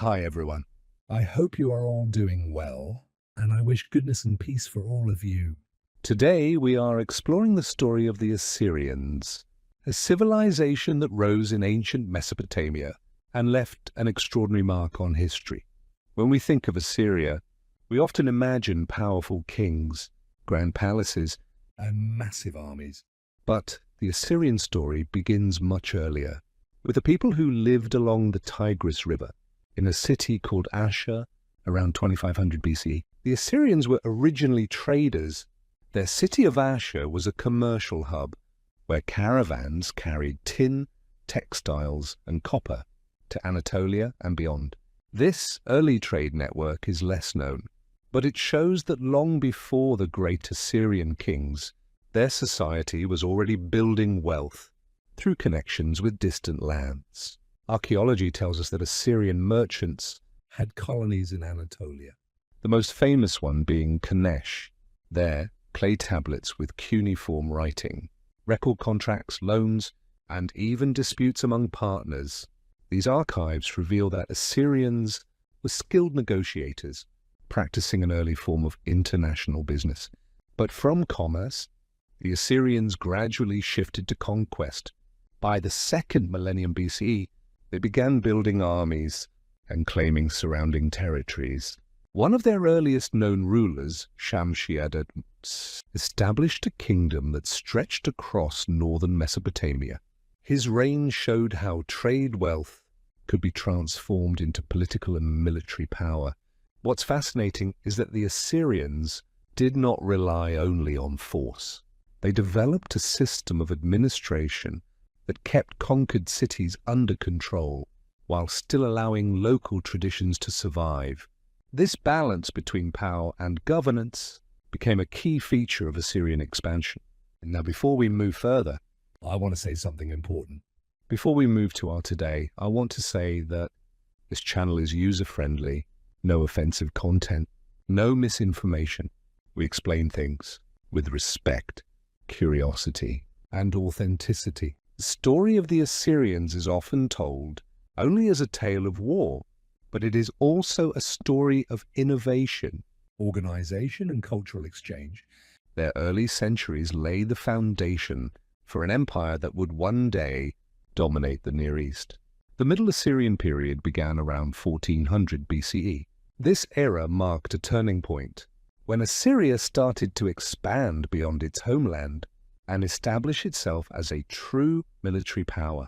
Hi everyone. I hope you are all doing well, and I wish goodness and peace for all of you. Today we are exploring the story of the Assyrians, a civilization that rose in ancient Mesopotamia and left an extraordinary mark on history. When we think of Assyria, we often imagine powerful kings, grand palaces, and massive armies. But the Assyrian story begins much earlier, with the people who lived along the Tigris River in a city called Ashur around 2500 BCE. The Assyrians were originally traders. Their city of Ashur was a commercial hub where caravans carried tin, textiles, and copper to Anatolia and beyond. This early trade network is less known, but it shows that long before the great Assyrian kings, their society was already building wealth through connections with distant lands. Archaeology tells us that Assyrian merchants had colonies in Anatolia, the most famous one being Kanesh. There, clay tablets with cuneiform writing, record contracts, loans, and even disputes among partners. These archives reveal that Assyrians were skilled negotiators, practicing an early form of international business. But from commerce, the Assyrians gradually shifted to conquest. By the 2nd millennium BCE, they began building armies and claiming surrounding territories. One of their earliest known rulers, Shamshi-Adad, established a kingdom that stretched across northern Mesopotamia. His reign showed how trade wealth could be transformed into political and military power. What's fascinating is that the Assyrians did not rely only on force. They developed a system of administration that kept conquered cities under control while still allowing local traditions to survive. This balance between power and governance became a key feature of Assyrian expansion. Now, before we move further, I want to say something important. Before we move to our today, I want to say that this channel is user-friendly, no offensive content, no misinformation. We explain things with respect, curiosity, and authenticity. The story of the Assyrians is often told only as a tale of war, but it is also a story of innovation, organization, and cultural exchange. Their early centuries laid the foundation for an empire that would one day dominate the Near East. The Middle Assyrian period began around 1400 BCE. This era marked a turning point when Assyria started to expand beyond its homeland and establish itself as a true military power.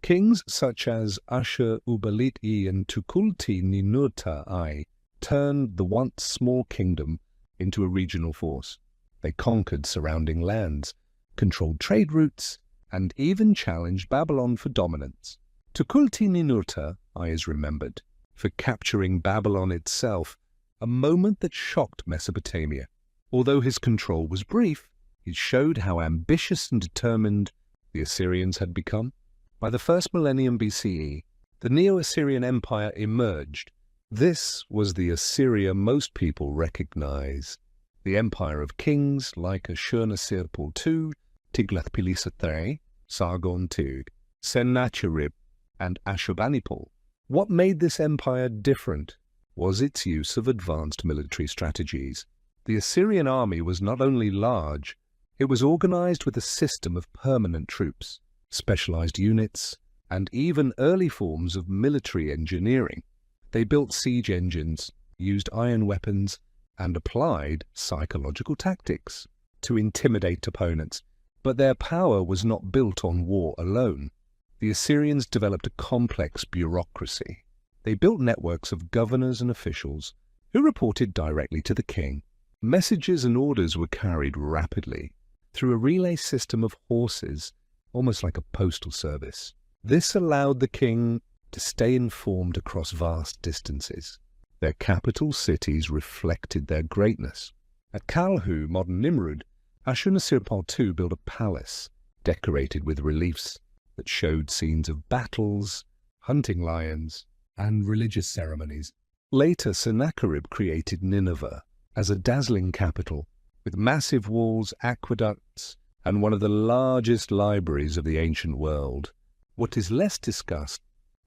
Kings such as Ashur-uballit-I and Tukulti-Ninurta-I turned the once small kingdom into a regional force. They conquered surrounding lands, controlled trade routes, and even challenged Babylon for dominance. Tukulti-Ninurta-I is remembered for capturing Babylon itself, a moment that shocked Mesopotamia. Although his control was brief, it showed how ambitious and determined the Assyrians had become. By the 1st millennium BCE, the Neo-Assyrian Empire emerged. This was the Assyria most people recognize. The empire of kings like Ashur-nasir-pal II, Tiglath-Pileser III, Sargon II, Sennacherib, and Ashurbanipal. What made this empire different was its use of advanced military strategies. The Assyrian army was not only large, it was organized with a system of permanent troops, specialized units, and even early forms of military engineering. They built siege engines, used iron weapons, and applied psychological tactics to intimidate opponents. But their power was not built on war alone. The Assyrians developed a complex bureaucracy. They built networks of governors and officials who reported directly to the king. Messages and orders were carried rapidly through a relay system of horses, almost like a postal service. This allowed the king to stay informed across vast distances. Their capital cities reflected their greatness. At Kalhu, modern Nimrud, Ashur-nasir-pal II built a palace decorated with reliefs that showed scenes of battles, hunting lions, and religious ceremonies. Later, Sennacherib created Nineveh as a dazzling capital with massive walls, aqueducts, and one of the largest libraries of the ancient world. What is less discussed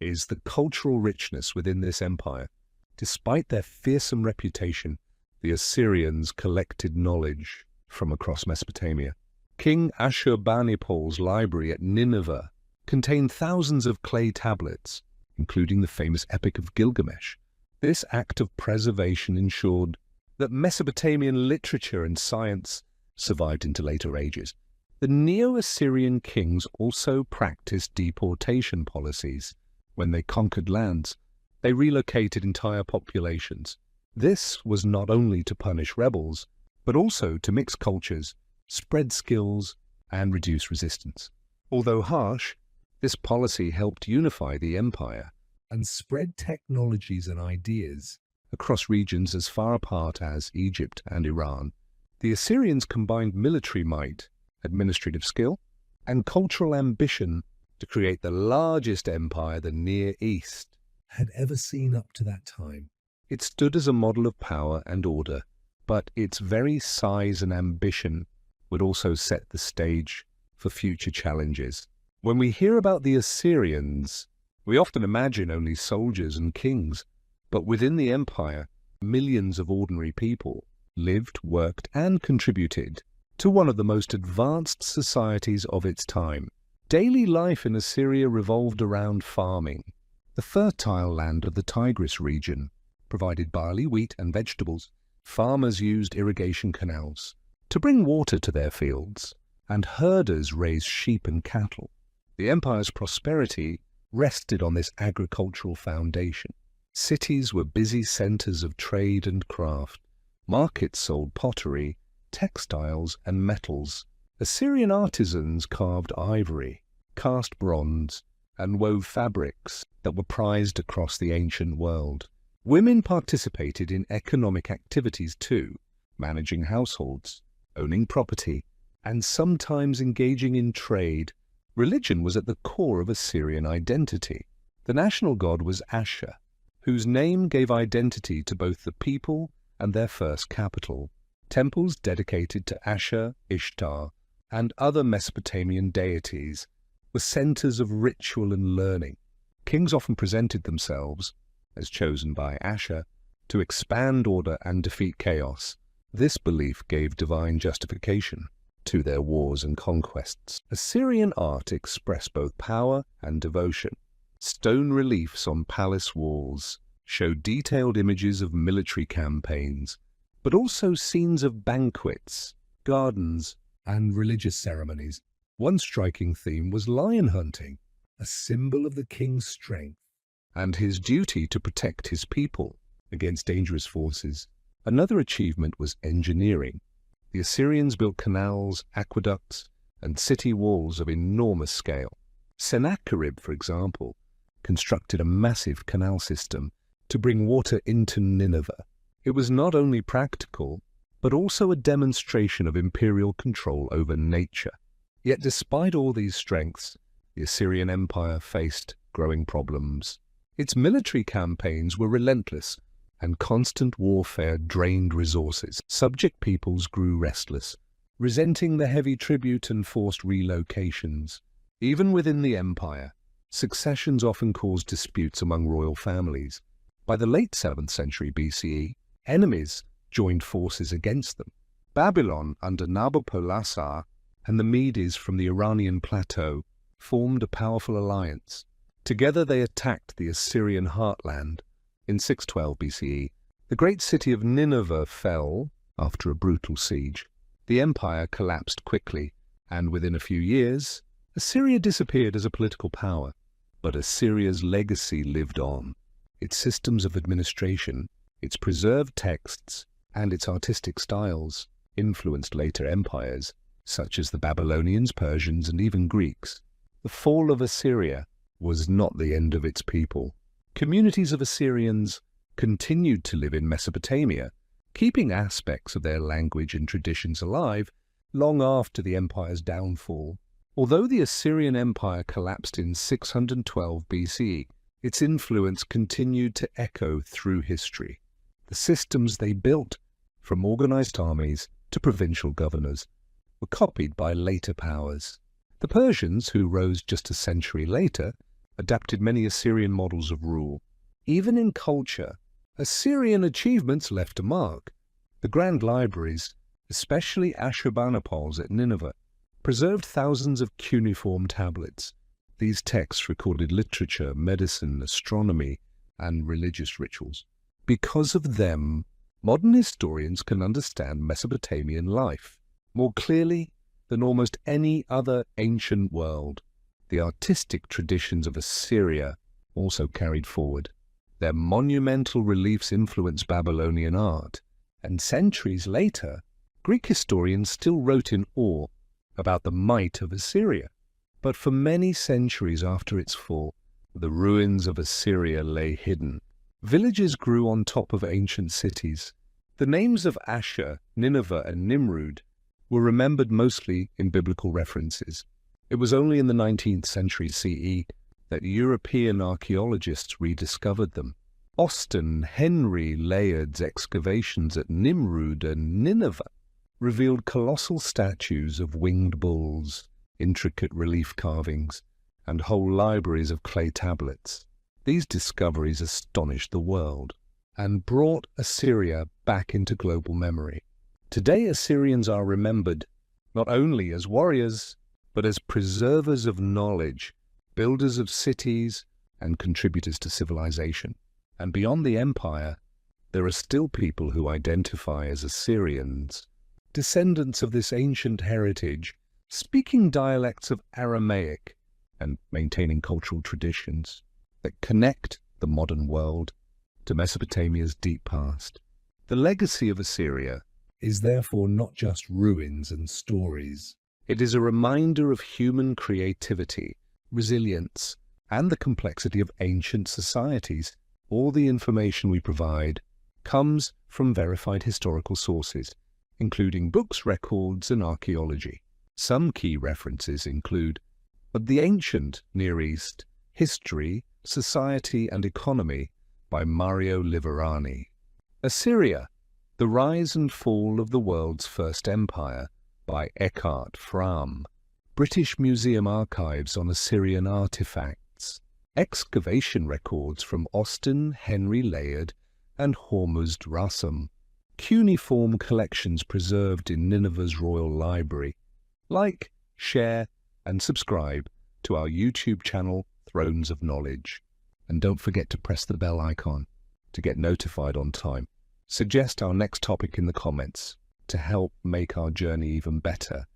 is the cultural richness within this empire. Despite their fearsome reputation, the Assyrians collected knowledge from across Mesopotamia. King Ashurbanipal's library at Nineveh contained thousands of clay tablets, including the famous Epic of Gilgamesh. This act of preservation ensured that Mesopotamian literature and science survived into later ages. The Neo-Assyrian kings also practiced deportation policies. When they conquered lands, they relocated entire populations. This was not only to punish rebels, but also to mix cultures, spread skills, and reduce resistance. Although harsh, this policy helped unify the empire and spread technologies and ideas across regions as far apart as Egypt and Iran. The Assyrians combined military might, administrative skill, and cultural ambition to create the largest empire the Near East had ever seen up to that time. It stood as a model of power and order, but its very size and ambition would also set the stage for future challenges. When we hear about the Assyrians, we often imagine only soldiers and kings, but within the empire, millions of ordinary people lived, worked, and contributed to one of the most advanced societies of its time. Daily life in Assyria revolved around farming. The fertile land of the Tigris region provided barley, wheat, and vegetables. Farmers used irrigation canals to bring water to their fields, and herders raised sheep and cattle. The empire's prosperity rested on this agricultural foundation. Cities were busy centers of trade and craft. Markets sold pottery, textiles, and metals. Assyrian artisans carved ivory, cast bronze, and wove fabrics that were prized across the ancient world. Women participated in economic activities too, managing households, owning property, and sometimes engaging in trade. Religion was at the core of Assyrian identity. The national god was Ashur, whose name gave identity to both the people and their first capital. Temples dedicated to Ashur, Ishtar, and other Mesopotamian deities were centers of ritual and learning. Kings often presented themselves as chosen by Ashur to expand order and defeat chaos. This belief gave divine justification to their wars and conquests. Assyrian art expressed both power and devotion. Stone reliefs on palace walls show detailed images of military campaigns, but also scenes of banquets, gardens, and religious ceremonies. One striking theme was lion hunting, a symbol of the king's strength and his duty to protect his people against dangerous forces. Another achievement was engineering. The Assyrians built canals, aqueducts, and city walls of enormous scale. Sennacherib, for example, constructed a massive canal system to bring water into Nineveh. It was not only practical, but also a demonstration of imperial control over nature. Yet despite all these strengths, the Assyrian Empire faced growing problems. Its military campaigns were relentless, and constant warfare drained resources. Subject peoples grew restless, resenting the heavy tribute and forced relocations. Even within the empire, successions often caused disputes among royal families. By the late 7th century BCE, enemies joined forces against them. Babylon under Nabopolassar and the Medes from the Iranian plateau formed a powerful alliance. Together they attacked the Assyrian heartland. In 612 BCE, the great city of Nineveh fell after a brutal siege. The empire collapsed quickly, and within a few years, Assyria disappeared as a political power. But Assyria's legacy lived on. Its systems of administration, its preserved texts, and its artistic styles influenced later empires, such as the Babylonians, Persians, and even Greeks. The fall of Assyria was not the end of its people. Communities of Assyrians continued to live in Mesopotamia, keeping aspects of their language and traditions alive long after the empire's downfall. Although the Assyrian Empire collapsed in 612 BCE, its influence continued to echo through history. The systems they built, from organized armies to provincial governors, were copied by later powers. The Persians, who rose just a century later, adapted many Assyrian models of rule. Even in culture, Assyrian achievements left a mark. The grand libraries, especially Ashurbanipal's at Nineveh, preserved thousands of cuneiform tablets. These texts recorded literature, medicine, astronomy, and religious rituals. Because of them, modern historians can understand Mesopotamian life more clearly than almost any other ancient world. The artistic traditions of Assyria also carried forward. Their monumental reliefs influenced Babylonian art, and centuries later, Greek historians still wrote in awe about the might of Assyria. But for many centuries after its fall, the ruins of Assyria lay hidden. Villages grew on top of ancient cities. The names of Ashur, Nineveh, and Nimrud were remembered mostly in biblical references. It was only in the 19th century CE that European archaeologists rediscovered them. Austin Henry Layard's excavations at Nimrud and Nineveh revealed colossal statues of winged bulls, intricate relief carvings, and whole libraries of clay tablets. These discoveries astonished the world and brought Assyria back into global memory. Today, Assyrians are remembered not only as warriors, but as preservers of knowledge, builders of cities, and contributors to civilization. And beyond the empire, there are still people who identify as Assyrians, descendants of this ancient heritage, speaking dialects of Aramaic and maintaining cultural traditions that connect the modern world to Mesopotamia's deep past. The legacy of Assyria is therefore not just ruins and stories. It is a reminder of human creativity, resilience, and the complexity of ancient societies. All the information we provide comes from verified historical sources, including books, records, and archaeology. Some key references include The Ancient Near East, History, Society and Economy by Mario Liverani. Assyria, The Rise and Fall of the World's First Empire by Eckhart Fram. British Museum Archives on Assyrian Artifacts. Excavation records from Austin Henry Layard and Hormuzd Rassam. Cuneiform collections preserved in Nineveh's Royal Library. Like, share, and subscribe to our YouTube channel, Thrones of Knowledge. And don't forget to press the bell icon to get notified on time. Suggest our next topic in the comments to help make our journey even better.